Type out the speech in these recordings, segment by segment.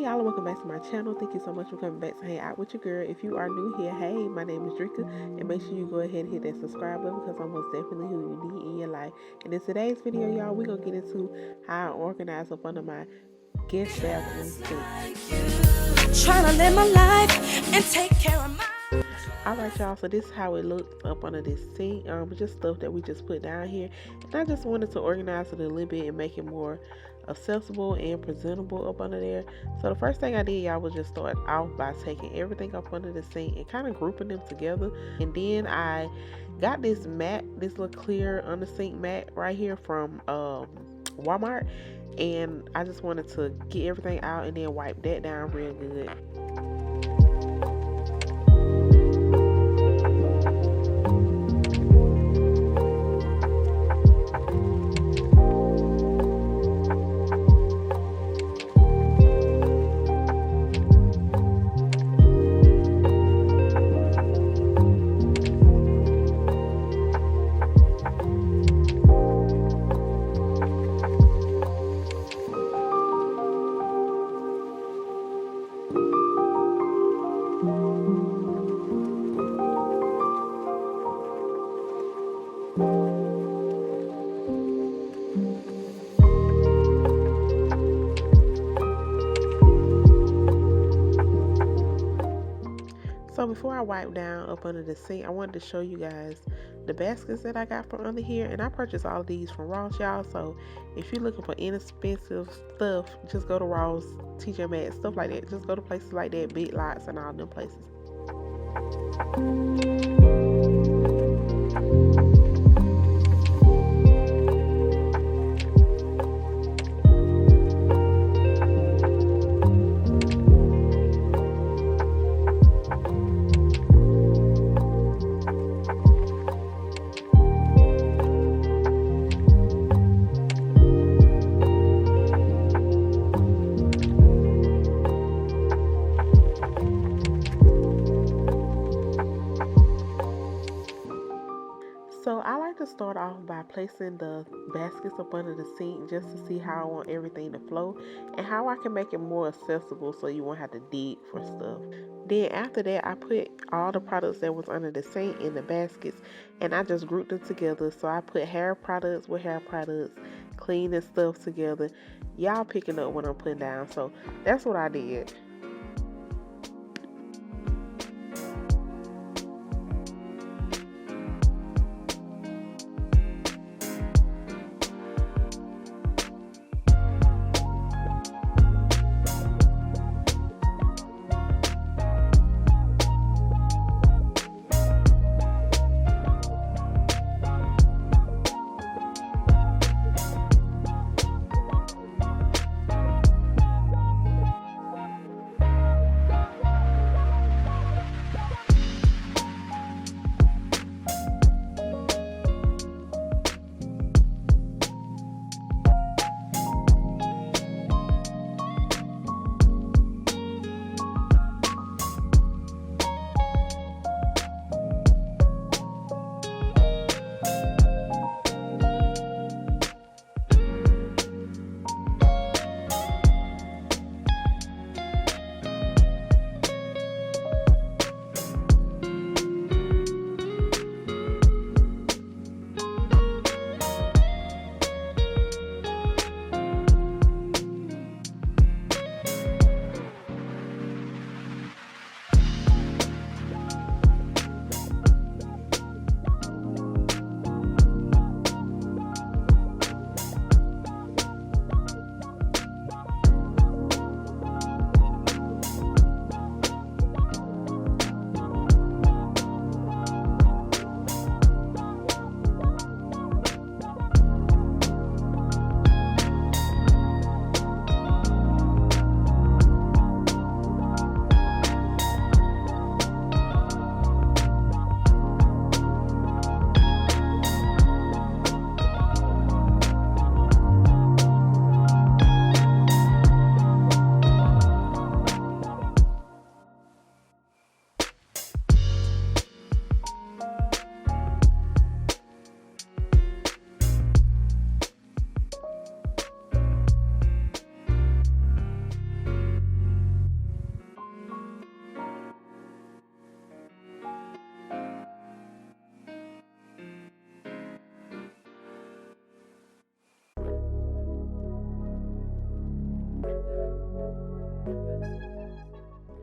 y'all, and welcome back to my channel. Thank you so much for coming back to hang out with your girl. If you are new here, hey, my name is Drika, and make sure you go ahead and hit that subscribe button because I'm most definitely who you need in your life. And in today's video, y'all, we're gonna get into how I organize up under my guest bathroom sink. Trying to live my life and take care of my. Alright, y'all, so this is how it looks up under this sink. Just stuff that we just put down here, and I just wanted to organize it a little bit and make it more accessible and presentable up under there. So the first thing I did, y'all, was just start off by taking everything up under the sink and kind of grouping them together. And then I got this mat, this little clear under sink mat right here from Walmart, and I just wanted to get everything out and then wipe that down real good. So before I wipe down up under the sink, I wanted to show you guys the baskets that I got from under here. And I purchased all of these from Ross, y'all. So if you're looking for inexpensive stuff, just go to Ross, TJ Maxx, stuff like that. Just go to places like that, Big Lots and all them places. So I like to start off by placing the baskets up under the sink just to see how I want everything to flow and how I can make it more accessible so you won't have to dig for stuff. Then after that, I put all the products that was under the sink in the baskets and I just grouped them together. So I put hair products with hair products, cleaning stuff together. Y'all picking up what I'm putting down. So that's what I did.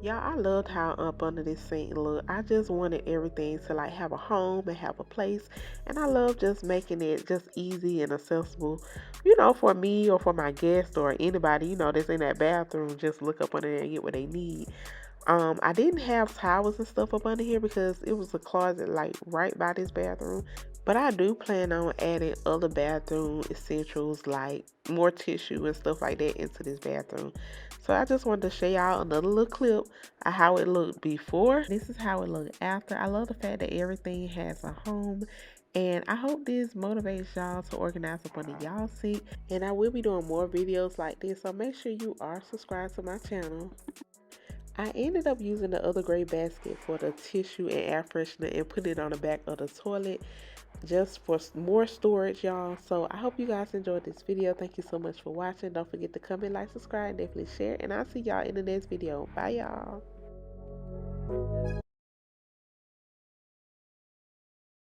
Y'all, I loved how up under this sink look. I just wanted everything to like have a home and have a place. And I love just making it just easy and accessible, for me or for my guest or anybody, that's in that bathroom. Just look up under there and get what they need. I didn't have towels and stuff up under here because it was a closet like right by this bathroom. But I do plan on adding other bathroom essentials like more tissue and stuff like that into this bathroom. So I just wanted to show y'all another little clip of how it looked before. This is how it looked after. I love the fact that everything has a home. And I hope this motivates y'all to organize up under y'all seat. And I will be doing more videos like this. So make sure you are subscribed to my channel. I ended up using the other gray basket for the tissue and air freshener and put it on the back of the toilet just for more storage, y'all. So I hope you guys enjoyed this video. Thank you so much for watching. Don't forget to comment, like, subscribe, definitely share, and I'll see y'all in the next video. Bye, y'all.